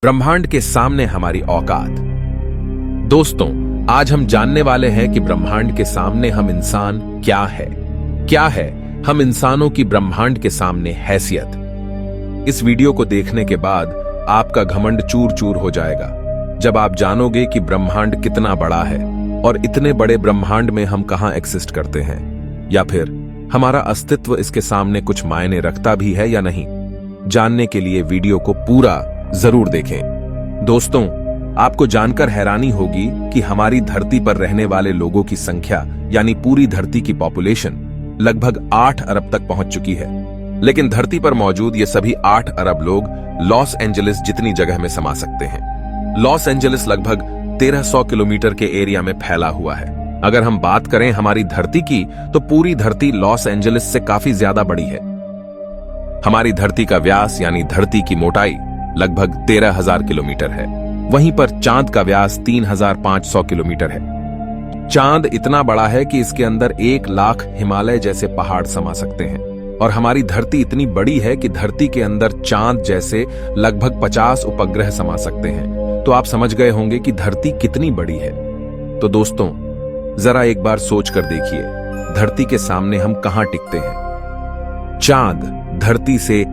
ब्रह्मांड के सामने हमारी औकात। दोस्तों, आज हम जानने वाले हैं कि ब्रह्मांड के सामने हम इंसान क्या है हम इंसानों की ब्रह्मांड के सामने हैसियत। इस वीडियो को देखने के बाद आपका घमंड चूर चूर हो जाएगा जब आप जानोगे कि ब्रह्मांड कितना बड़ा है और इतने बड़े ब्रह्मांड में हम कहां एक्सिस्ट करते हैं, या फिर हमारा अस्तित्व इसके सामने कुछ मायने रखता भी है या नहीं। जानने के लिए वीडियो को पूरा जरूर देखें। दोस्तों, आपको जानकर हैरानी होगी कि हमारी धरती पर रहने वाले लोगों की संख्या यानी पूरी धरती की पॉपुलेशन लगभग 8 अरब तक पहुंच चुकी है। लेकिन धरती पर मौजूद ये सभी 8 अरब लोग लॉस एंजलिस जितनी जगह में समा सकते हैं। लॉस एंजलिस लगभग 1300 किलोमीटर के एरिया में फैला हुआ है। अगर हम बात करें हमारी धरती की, तो पूरी धरती लॉस एंजलिस से काफी ज्यादा बड़ी है। हमारी धरती का व्यास यानी धरती की मोटाई लगभग 13,000 किलोमीटर है। वहीं पर चांद का व्यास 3,500 किलोमीटर है। चांद इतना बड़ा है कि इसके अंदर 1 लाख हिमालय जैसे पहाड़ समा सकते हैं। और हमारी धरती इतनी बड़ी है कि धरती के अंदर चांद जैसे लगभग 50 उपग्रह समा सकते हैं। तो आप समझ गए होंगे कि धरती कितनी बड़ी है। तो दोस्तों, जरा एक बार सोच कर देखिए, धरती के सामने हम कहां टिकते हैं। चांद धरती से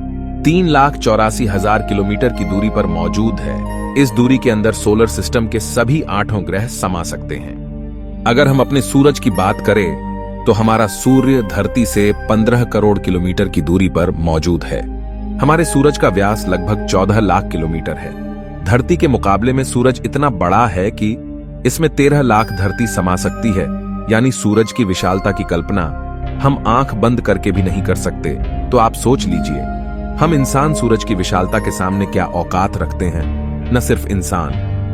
3,84,000 किलोमीटर की दूरी पर मौजूद है। इस दूरी के अंदर सोलर सिस्टम के सभी 8 ग्रह समा सकते हैं। अगर हम अपने सूरज की बात करें तो हमारा सूर्य धरती से 15 करोड़ किलोमीटर की दूरी पर मौजूद है। हमारे सूरज का व्यास लगभग 14 लाख किलोमीटर है। धरती के मुकाबले में सूरज इतना बड़ा है कि इसमें 13 लाख धरती समा सकती है। यानी सूरज की विशालता की कल्पना हम आंख बंद करके भी नहीं कर सकते। तो आप सोच लीजिए, हम इंसान सूरज की विशालता के सामने क्या औकात रखते हैं। न सिर्फ इंसान,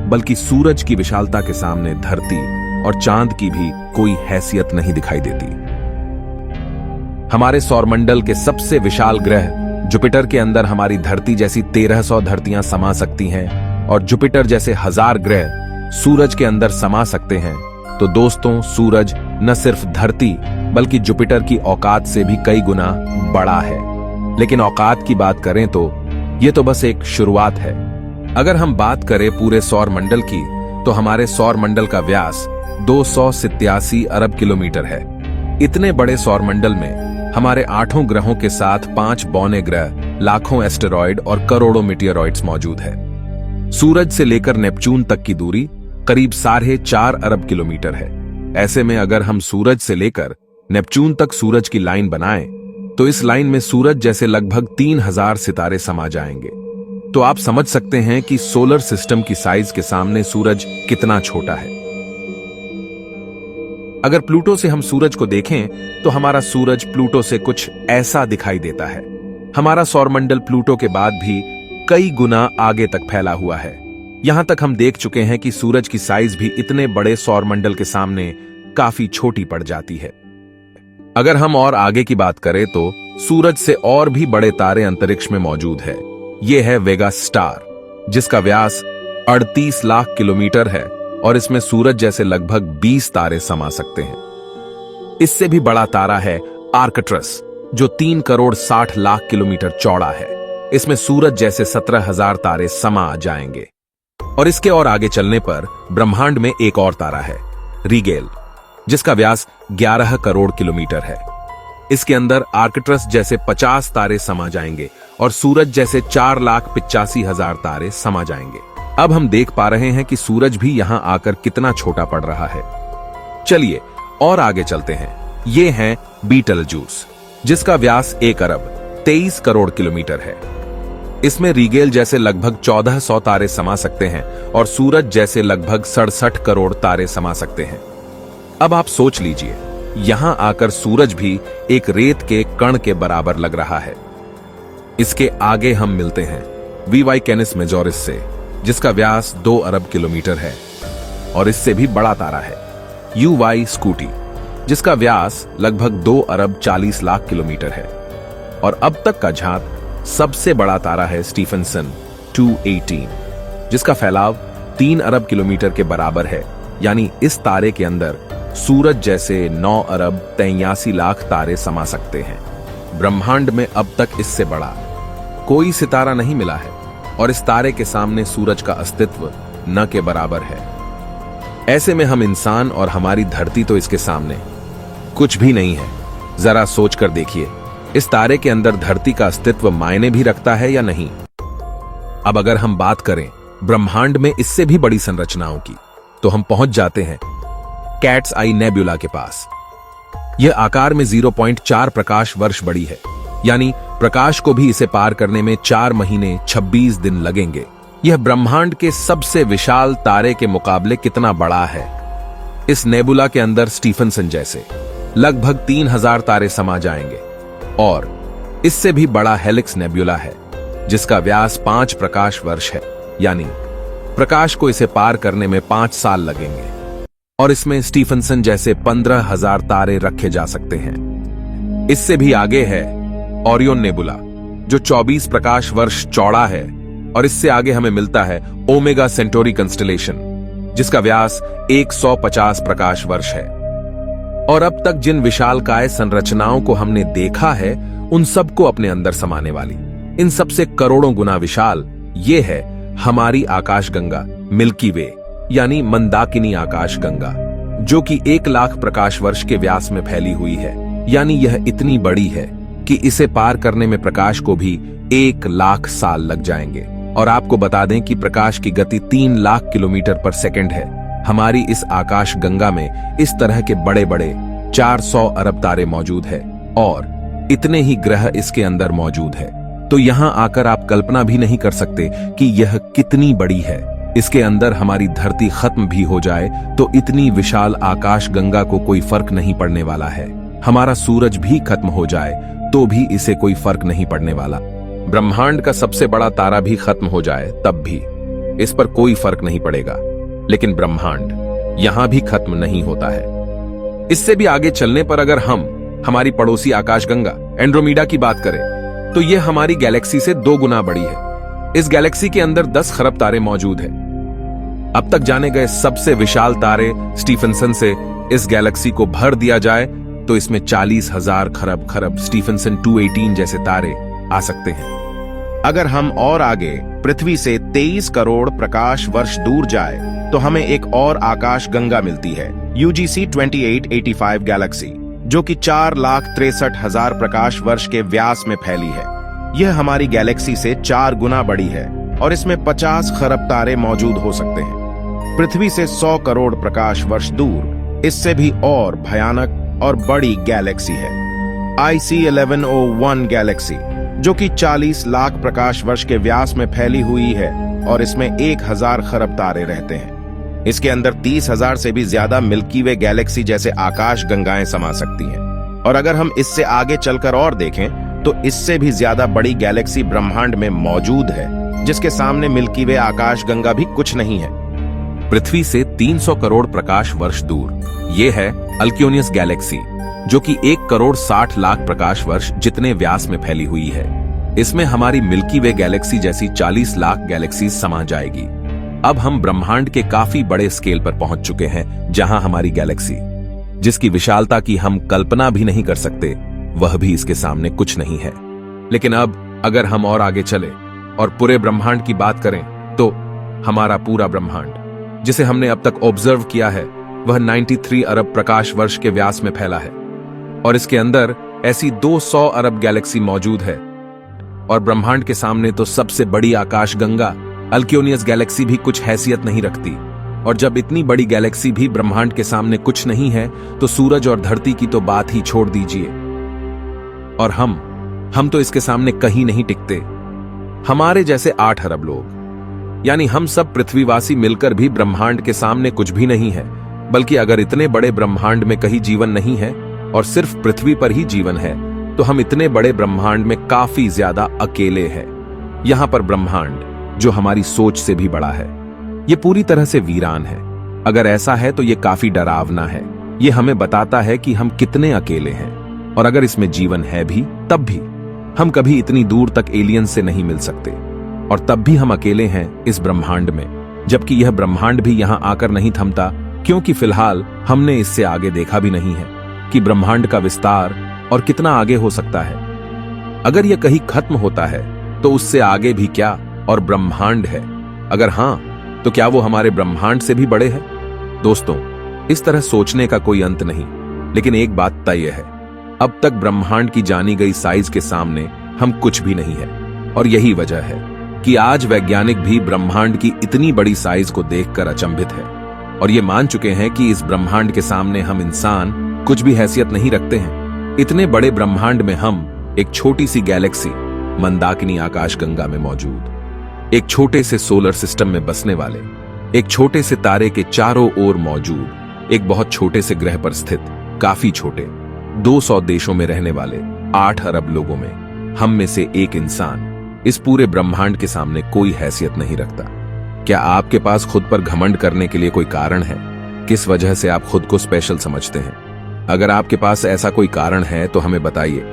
बल्कि सूरज की विशालता के सामने धरती और चांद की भी कोई हैसियत नहीं दिखाई देती। हमारे सौरमंडल के सबसे विशाल ग्रह जुपिटर के अंदर हमारी धरती जैसी 1300 धरतियां समा सकती हैं और जुपिटर जैसे 1000 ग्रह सूरज के अंदर समा सकते हैं। तो दोस्तों, सूरज न सिर्फ धरती बल्कि जुपिटर की औकात से भी कई गुना बड़ा है। लेकिन औकात की बात करें तो यह तो बस एक शुरुआत है। अगर हम बात करें पूरे सौर मंडल की, तो हमारे सौर मंडल का व्यास 287 अरब किलोमीटर है। इतने बड़े सौर मंडल में हमारे 8 ग्रहों के साथ 5 बौने ग्रह, लाखों एस्टेरॉयड और करोड़ों मीटियोरॉइड्स मौजूद है। सूरज से लेकर नेपच्यून तक की दूरी करीब 4.5 अरब किलोमीटर है। ऐसे में अगर हम सूरज से लेकर नेपच्यून तक सूरज की लाइन बनाएं, तो इस लाइन में सूरज जैसे लगभग 3000 सितारे समा जाएंगे। तो आप समझ सकते हैं कि सोलर सिस्टम की साइज के सामने सूरज कितना छोटा है। अगर प्लूटो से हम सूरज को देखें, तो हमारा सूरज प्लूटो से कुछ ऐसा दिखाई देता है। हमारा सौरमंडल प्लूटो के बाद भी कई गुना आगे तक फैला हुआ है। यहां तक हम देख चुके हैं कि सूरज की साइज भी इतने बड़े सौरमंडल के सामने काफी छोटी पड़ जाती है। अगर हम और आगे की बात करें तो सूरज से और भी बड़े तारे अंतरिक्ष में मौजूद है। यह है वेगा स्टार, जिसका व्यास 38 लाख किलोमीटर है और इसमें सूरज जैसे लगभग 20 तारे समा सकते हैं। इससे भी बड़ा तारा है आर्कट्रस, जो 3 करोड़ 60 लाख किलोमीटर चौड़ा है। इसमें सूरज जैसे 17,000 तारे समा जाएंगे। और इसके और आगे चलने पर ब्रह्मांड में एक और तारा है, रीगेल, जिसका व्यास 11 करोड़ किलोमीटर है। इसके अंदर आर्कट्रस जैसे 50 तारे समा जाएंगे और सूरज जैसे 4,85,000 तारे समा जाएंगे। अब हम देख पा रहे हैं कि सूरज भी यहां आकर कितना छोटा पड़ रहा है। चलिए और आगे चलते हैं। ये है बीटलजूस, जिसका व्यास 1 अरब 23 करोड़ किलोमीटर है। इसमें रीगेल जैसे लगभग 1400 तारे समा सकते हैं और सूरज जैसे लगभग 67 करोड़ तारे समा सकते हैं। अब आप सोच लीजिए, यहां आकर सूरज भी एक रेत के कण के बराबर लग रहा है। इसके आगे हम मिलते हैं वीवाई कैनिस मेजोरिस से, जिसका व्यास 2 अरब किलोमीटर है और इससे भी बड़ा तारा है यूवाई स्कूटी, जिसका व्यास लगभग 2 अरब 40 लाख किलोमीटर है। और अब तक का झांक सबसे बड़ा तारा है स्टीफनसन 218, जिसका फैलाव 3 अरब किलोमीटर के बराबर है। यानी इस तारे के अंदर सूरज जैसे 9 अरब 83 लाख तारे समा सकते हैं। ब्रह्मांड में अब तक इससे बड़ा कोई सितारा नहीं मिला है। और इस तारे के सामने सूरज का अस्तित्व न के बराबर है। ऐसे में हम इंसान और हमारी धरती तो इसके सामने कुछ भी नहीं है। जरा सोच कर देखिए, इस तारे के अंदर धरती का अस्तित्व मायने भी रखता है या नहीं। अब अगर हम बात करें ब्रह्मांड में इससे भी बड़ी संरचनाओं की, तो हम पहुंच जाते हैं कैट्स आई नेबुला के पास। यह आकार में 0.4 प्रकाश वर्ष बड़ी है, यानी प्रकाश को भी इसे पार करने में 4 महीने 26 दिन लगेंगे। यह ब्रह्मांड के सबसे विशाल तारे के मुकाबले कितना बड़ा है। इस नेबुला के अंदर स्टीफनसन जैसे लगभग 3000 तारे समा जाएंगे, और इससे भी बड़ा हेलिक्स नेबुला है जिसका व्यास 5 प्रकाश वर्ष है, यानी प्रकाश को इसे पार करने में 5 साल लगेंगे। और इसमें स्टीफनसन जैसे 15,000 तारे रखे जा सकते हैं। इससे भी आगे है ओरियन नेबुला, जो 24 प्रकाश वर्ष चौड़ा है, और इससे आगे हमें मिलता है ओमेगा सेंटोरी कंस्टेलेशन, जिसका व्यास 150 प्रकाश वर्ष है। और अब तक जिन विशालकाय संरचनाओं को हमने देखा है, उन सबको अपने अंदर समाने वाली, इन सबसे करोड़ों गुना विशाल, ये है हमारी आकाशगंगा मिल्की वे, यानी मंदाकिनी आकाशगंगा, जो कि 1 लाख प्रकाश वर्ष के व्यास में फैली हुई है। यानी यह इतनी बड़ी है कि इसे पार करने में प्रकाश को भी 1 लाख साल लग जाएंगे। और आपको बता दें कि प्रकाश की गति 3 लाख किलोमीटर पर सेकंड है। हमारी इस आकाशगंगा में इस तरह के बड़े बड़े 400 अरब तारे मौजूद है, और इतने ही ग्रह इसके अंदर मौजूद है। तो यहां आकर आप कल्पना भी नहीं कर सकते कि यह कितनी बड़ी है। इसके अंदर हमारी धरती खत्म भी हो जाए तो इतनी विशाल आकाशगंगा को कोई फर्क नहीं पड़ने वाला है। हमारा सूरज भी खत्म हो जाए तो भी इसे कोई फर्क नहीं पड़ने वाला। ब्रह्मांड का सबसे बड़ा तारा भी खत्म हो जाए तब भी इस पर कोई फर्क नहीं पड़ेगा। लेकिन ब्रह्मांड यहां भी खत्म नहीं होता है। इससे भी आगे चलने पर अगर हम हमारी पड़ोसी आकाशगंगा एंड्रोमेडा की बात करें, तो यह हमारी गैलेक्सी से 2 गुना बड़ी है। इस गैलेक्सी के अंदर 10 खरब तारे मौजूद हैं। अब तक जाने गए सबसे विशाल तारे स्टीफनसन से इस गैलेक्सी को भर दिया जाए तो इसमें 40,000 खरब स्टीफनसन 218 जैसे तारे आ सकते हैं। अगर हम और आगे पृथ्वी से 23 करोड़ प्रकाश वर्ष दूर जाए तो हमें एक और आकाश गंगा मिलती है, UGC 2885 गैलेक्सी, जो कि 4,63,000 प्रकाश वर्ष के व्यास में फैली है। यह हमारी गैलेक्सी से 4 गुना बड़ी है और इसमें 50 खरब तारे मौजूद हो सकते हैं। पृथ्वी से 100 करोड़ प्रकाश वर्ष दूर इससे भी और भयानक और बड़ी गैलेक्सी है, IC 1101 गैलेक्सी, जो कि 40 लाख प्रकाश वर्ष के व्यास में फैली हुई है और इसमें 1000 खरब तारे रहते हैं। इसके अंदर 30,000 से भी ज्यादा मिल्की वे गैलेक्सी जैसे आकाश गंगाएं समा सकती हैं। और अगर हम इससे आगे चलकर और देखें तो इससे भी ज्यादा बड़ी गैलेक्सी ब्रह्मांड में मौजूद है, जिसके सामने मिल्की वे आकाश गंगा भी कुछ नहीं है। पृथ्वी से 300 करोड़ प्रकाश वर्ष दूर यह है अल्क्योनियस गैलेक्सी, जो कि 1 करोड़ 60 लाख प्रकाश वर्ष जितने व्यास में फैली हुई है। इसमें हमारी मिल्की वे गैलेक्सी जैसी 40 लाख गैलेक्सी समा जाएगी। अब हम ब्रह्मांड के काफी बड़े स्केल पर पहुंच चुके हैं, जहां हमारी गैलेक्सी, जिसकी विशालता की हम कल्पना भी नहीं कर सकते, वह भी इसके सामने कुछ नहीं है। लेकिन अब अगर हम और आगे चले और पूरे ब्रह्मांड की बात करें तो हमारा पूरा ब्रह्मांड, जिसे हमने अब तक ऑब्जर्व किया है, वह 93 अरब प्रकाश वर्ष के व्यास में फैला है। और इसके अंदर ऐसी 200 अरब गैलेक्सी मौजूद है। और ब्रह्मांड के सामने तो सबसे बड़ी आकाशगंगा अल्क्योनियस गैलेक्सी भी कुछ हैसियत नहीं रखती। और जब इतनी बड़ी गैलेक्सी भी ब्रह्मांड के सामने कुछ नहीं है, तो सूरज और धरती की तो बात ही छोड़ दीजिए। और हम तो इसके सामने कहीं नहीं टिकते। हमारे जैसे 8 अरब लोग, यानी हम सब पृथ्वीवासी मिलकर भी ब्रह्मांड के सामने कुछ भी नहीं है। बल्कि अगर इतने बड़े ब्रह्मांड में कहीं जीवन नहीं है और सिर्फ पृथ्वी पर ही जीवन है, तो हम इतने बड़े ब्रह्मांड में काफी ज्यादा अकेले हैं। यहां पर ब्रह्मांड, जो हमारी सोच से भी बड़ा है, ये पूरी तरह से वीरान है। अगर ऐसा है तो ये काफी डरावना है। ये हमें बताता है कि हम कितने अकेले हैं। और अगर इसमें जीवन है भी, तब भी हम कभी इतनी दूर तक एलियन से नहीं मिल सकते। और तब भी हम अकेले हैं इस ब्रह्मांड में, जबकि यह ब्रह्मांड भी यहां आकर नहीं थमता, क्योंकि फिलहाल हमने इससे आगे देखा भी नहीं है कि ब्रह्मांड का विस्तार और कितना आगे हो सकता है। अगर यह कहीं खत्म होता है तो उससे आगे भी क्या, और ब्रह्मांड है? अगर हां, तो क्या वो हमारे ब्रह्मांड से भी बड़े हैं? दोस्तों, इस तरह सोचने का कोई अंत नहीं, लेकिन एक बात तय है, अब तक ब्रह्मांड की जानी गई साइज के सामने हम कुछ भी नहीं है। और यही वजह है कि आज वैज्ञानिक भी ब्रह्मांड की इतनी बड़ी साइज को देखकर अचंभित है और ये मान चुके हैं कि इस ब्रह्मांड के सामने हम इंसान कुछ भी हैसियत नहीं रखते हैं। इतने बड़े ब्रह्मांड में हम एक छोटी सी गैलेक्सी मंदाकिनी आकाशगंगा में मौजूद, एक छोटे से सोलर सिस्टम में बसने वाले, एक छोटे से तारे के चारों ओर मौजूद, एक बहुत छोटे से ग्रह पर स्थित, काफी छोटे 200 देशों में रहने वाले 8 अरब लोगों में हम में से एक इंसान इस पूरे ब्रह्मांड के सामने कोई हैसियत नहीं रखता। क्या आपके पास खुद पर घमंड करने के लिए कोई कारण है? किस वजह से आप खुद को स्पेशल समझते हैं? अगर आपके पास ऐसा कोई कारण है तो हमें बताइए,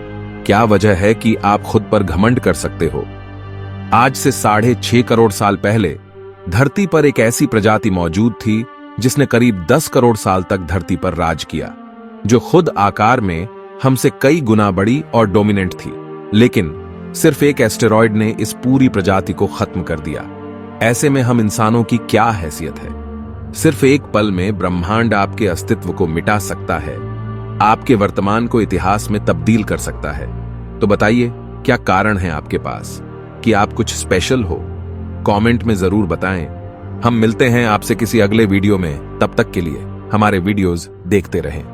क्या वजह है कि आप खुद पर घमंड कर सकते हो? आज से 6.5 करोड़ साल पहले धरती पर एक ऐसी प्रजाति मौजूद थी जिसने करीब 10 करोड़ साल तक धरती पर राज किया, जो खुद आकार में हमसे कई गुना बड़ी और डोमिनेंट थी। लेकिन सिर्फ एक एस्टेरॉयड ने इस पूरी प्रजाति को खत्म कर दिया। ऐसे में हम इंसानों की क्या हैसियत है? सिर्फ एक पल में ब्रह्मांड आपके अस्तित्व को मिटा सकता है, आपके वर्तमान को इतिहास में तब्दील कर सकता है। तो बताइए, क्या कारण है आपके पास कि आप कुछ स्पेशल हो? कमेंट में जरूर बताएं। हम मिलते हैं आपसे किसी अगले वीडियो में। तब तक के लिए हमारे वीडियोस देखते रहें।